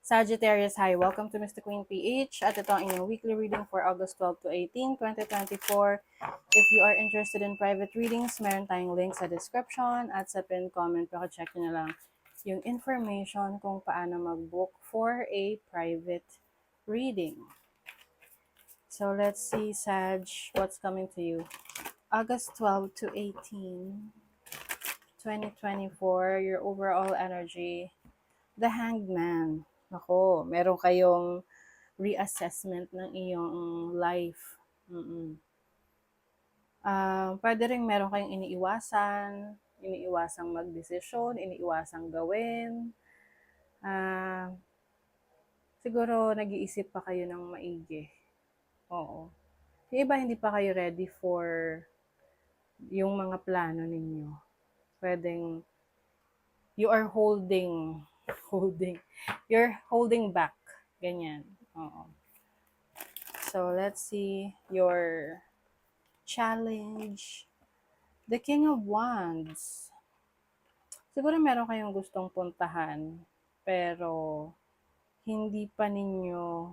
Sagittarius, hi. Welcome to Mr. Queen PH. At ito ang inyong weekly reading for August 12 to 18, 2024. If you are interested in private readings, meron tayong link sa description at sa pinned comment. Check nyo na lang yung information kung paano mag-book for a private reading. So let's see, Sag, what's coming to you. August 12 to 18, 2024, your overall energy. The Hanged Man. Ako, meron kayong reassessment ng iyong life. Pwede rin meron kayong iniiwasang magdesisyon, iniiwasang gawin. Siguro nag-iisip pa kayo ng maigi. Oo. Yung iba hindi pa kayo ready for yung mga plano ninyo. Pwedeng you are you're holding back. Ganyan. Oo. So, let's see your challenge. The King of Wands. Siguro meron kayong gustong puntahan, pero hindi pa ninyo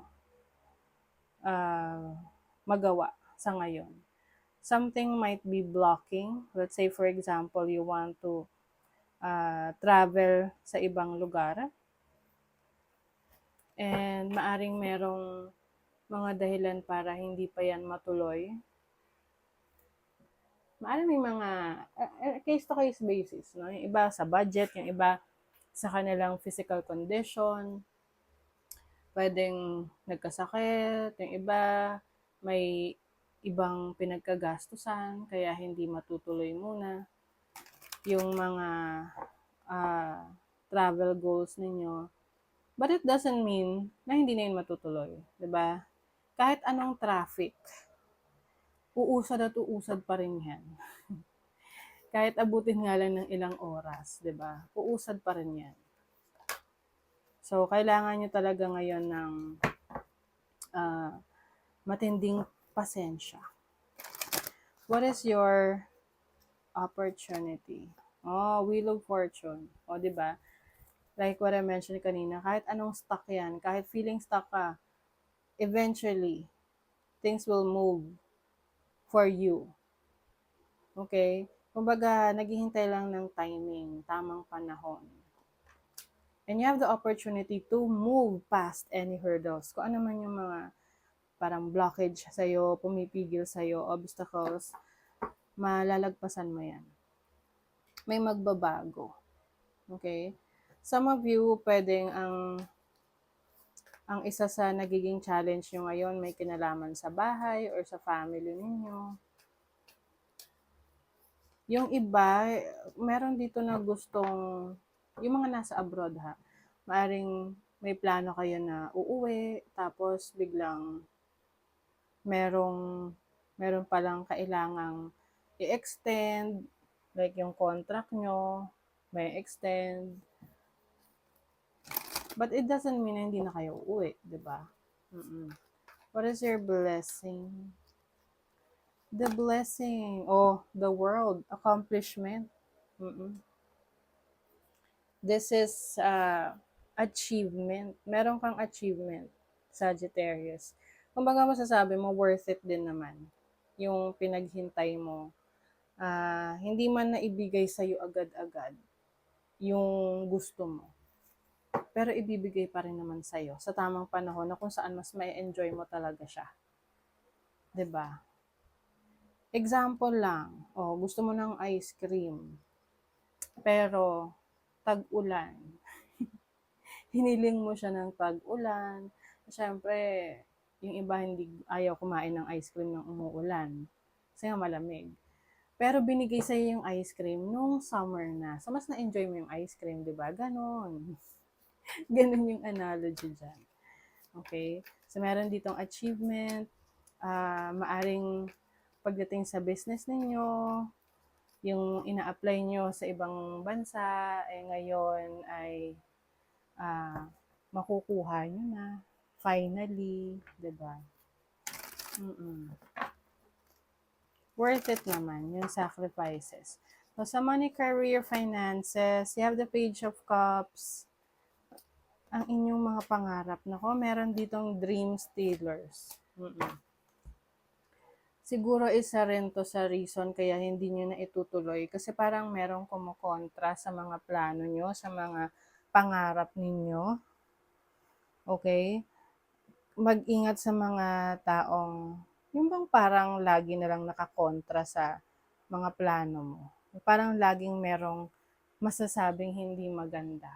magawa sa ngayon. Something might be blocking. Let's say, for example, you want to travel sa ibang lugar. And maaring merong mga dahilan para hindi pa yan matuloy. Maaring may mga case-to-case basis. No? Yung iba sa budget, yung iba sa kanilang physical condition. Pwedeng nagkasakit, yung iba may ibang pinagkagastusan, kaya hindi matutuloy muna. Yung mga travel goals ninyo. But it doesn't mean na hindi na yun matutuloy. 'Di ba? Kahit anong traffic, uusad at uusad pa rin yan. Kahit abutin nga lang ng ilang oras, 'di ba? Uusad pa rin yan. So, kailangan nyo talaga ngayon ng matinding pasensya. What is your opportunity? Oh, Wheel of Fortune. O, 'di ba? Like what I mentioned kanina, kahit anong stuck yan, kahit feeling stuck ka, eventually, things will move for you. Okay? Kumbaga, naghihintay lang ng timing, tamang panahon. And you have the opportunity to move past any hurdles. Kung ano man yung mga parang blockage sa'yo, pumipigil sa'yo, obstacles, malalagpasan mo yan. May magbabago. Okay? Some of you, pwedeng ang isa sa nagiging challenge nyo ngayon may kinalaman sa bahay or sa family ninyo. Yung iba, meron dito na gustong, yung mga nasa abroad ha, maaring may plano kayo na uuwi, tapos biglang meron palang kailangang i-extend, like yung contract nyo, may extend. But it doesn't mean na hindi na kayo uuwi, di ba? What is your blessing? The blessing, the world, accomplishment. This is achievement. Meron kang achievement, Sagittarius. Kumbaga masasabi mo, worth it din naman. Yung pinaghintay mo. Hindi man naibigay sa'yo agad-agad yung gusto mo. Pero ibibigay pa rin naman sa'yo sa tamang panahon na kung saan mas may enjoy mo talaga siya. 'Di ba? Example lang, gusto mo ng ice cream, pero tag-ulan. Hiniling mo siya ng tag-ulan. Siyempre, yung iba hindi ayaw kumain ng ice cream ng umuulan. Kasi nga malamig. Pero binigay sa'yo yung ice cream nung summer na. So, mas na-enjoy mo yung ice cream, di ba? Ganon. Ganon yung analogy dyan. Okay? So, meron ditong achievement. Maaring pagdating sa business ninyo, yung ina-apply nyo sa ibang bansa, ngayon ay makukuha nyo na. Finally, diba? Worth it naman, yung sacrifices. So, sa money, career, finances, you have the Page of Cups, ang inyong mga pangarap. Nako, meron ditong dream stealers. Siguro isa rin to sa reason kaya hindi nyo na itutuloy kasi parang merong kumukontra sa mga plano nyo, sa mga pangarap ninyo. Okay? Mag-ingat sa mga taong yung bang parang lagi na lang nakakontra sa mga plano mo. Parang laging merong masasabing hindi maganda.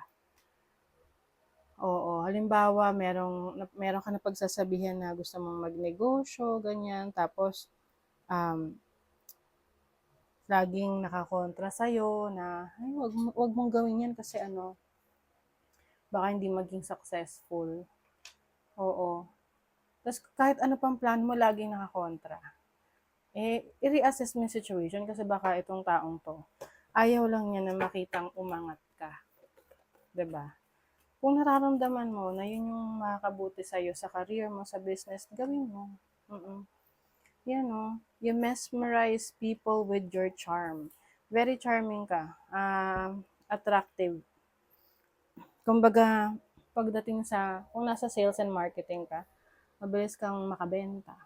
Oo, halimbawa meron ka na pagsasabihan na gusto mong magnegosyo, ganyan, tapos laging nakakontra sa'yo na, ay, wag mong gawin yan kasi ano, baka hindi maging successful. Oo. Tapos kahit ano pang plan mo, laging nakakontra. I-reassess mo yung situation kasi baka itong taong to, ayaw lang niya na makitang umangat ka. 'Di ba? Kung nararamdaman mo na yun yung makakabuti sa'yo sa career mo, sa business, gawin mo. Yan o. You mesmerize people with your charm. Very charming ka. Attractive. Kumbaga, pagdating sa, kung nasa sales and marketing ka, mabilis kang makabenta.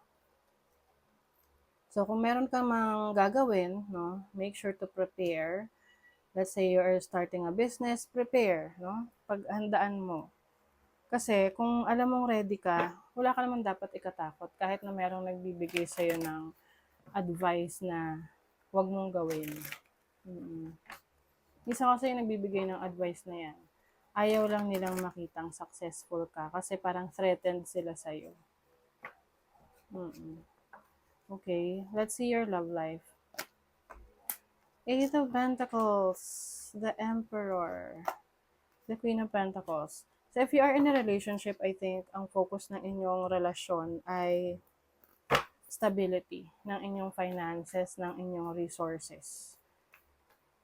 So, kung meron kang mga gagawin, no, make sure to prepare. Let's say you are starting a business, prepare, no? Paghandaan mo. Kasi kung alam mong ready ka, wala ka naman dapat ikatakot kahit na merong nagbibigay sa'yo ng advice na huwag mong gawin. Isa kasi yung nagbibigay ng advice na yan. Ayaw lang nilang makitang successful ka kasi parang threatened sila sa'yo. Okay, let's see your love life. Eight of Pentacles, the Emperor, the Queen of Pentacles. So if you are in a relationship, I think ang focus ng inyong relasyon ay stability ng inyong finances, ng inyong resources.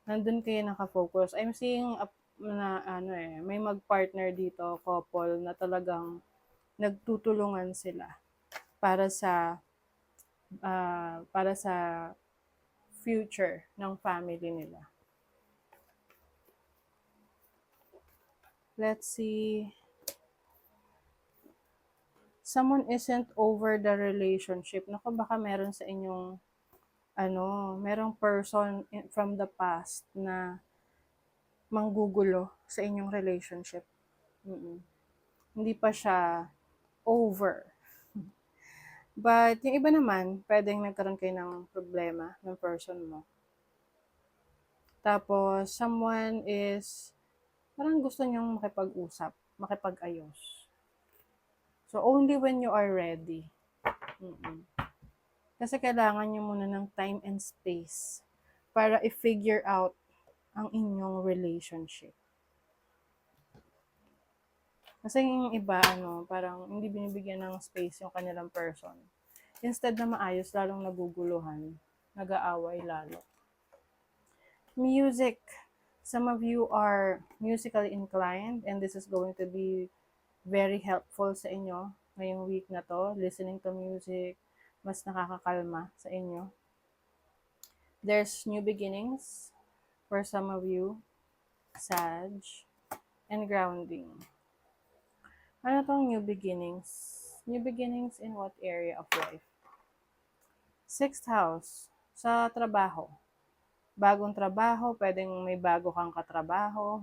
Nandun kayo nakafocus. I'm seeing may mag-partner dito, couple, na talagang nagtutulungan sila para sa future ng family nila. Let's see. Someone isn't over the relationship. Naku, baka meron sa inyong merong person from the past na manggugulo sa inyong relationship. Hindi pa siya over. But yung iba naman, pwedeng nagkaroon kayo ng problema ng person mo. Tapos, someone is, parang gusto niyong makipag-usap, makipag-ayos. So, only when you are ready. Kasi kailangan niyo muna ng time and space para i-figure out ang inyong relationship. Kasi yung iba, parang hindi binibigyan ng space yung kanilang person. Instead na maayos, lalong naguguluhan, nag-aaway lalo. Music. Some of you are musically inclined and this is going to be very helpful sa inyo ngayong week na to. Listening to music, mas nakakakalma sa inyo. There's new beginnings for some of you, Sag, and grounding. Ano tong new beginnings? New beginnings in what area of life? Sixth house, sa trabaho. Bagong trabaho, pwedeng may bago kang katrabaho.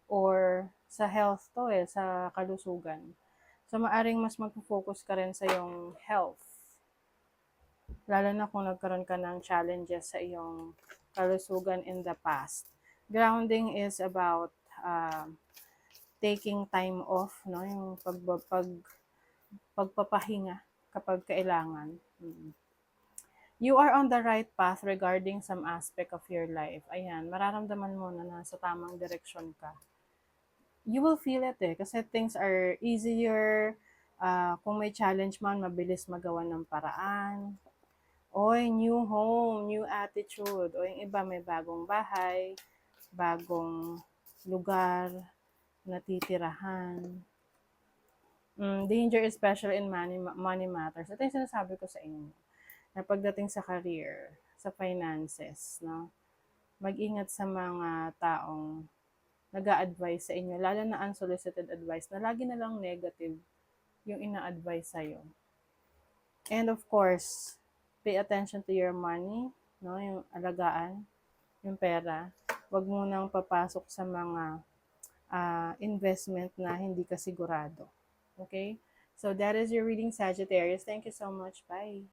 Or sa health to sa kalusugan. So, maaring mas mag-focus ka rin sa iyong health. Lalo na kung nagkaroon ka ng challenges sa iyong kalusugan in the past. Grounding is about taking time off, no? Yung pagpapahinga kapag kailangan. You are on the right path regarding some aspect of your life. Ayan, mararamdaman mo na nasa tamang direksyon ka. You will feel it kasi things are easier. Kung may challenge man, mabilis magawa ng paraan. Oy, new home, new attitude. O yung iba may bagong bahay, bagong lugar, natitirahan. Danger especially in money matters. Ito yung sinasabi ko sa inyo. Na pagdating sa career, sa finances, no? Mag-ingat sa mga taong nag-a-advise sa inyo, lalo na unsolicited advice, na lagi na lang negative yung ina-advise sa'yo. And of course, pay attention to your money, no? Yung alagaan, yung pera. Huwag mo nang papasok sa mga investment na hindi ka sigurado. Okay? So that is your reading, Sagittarius. Thank you so much. Bye.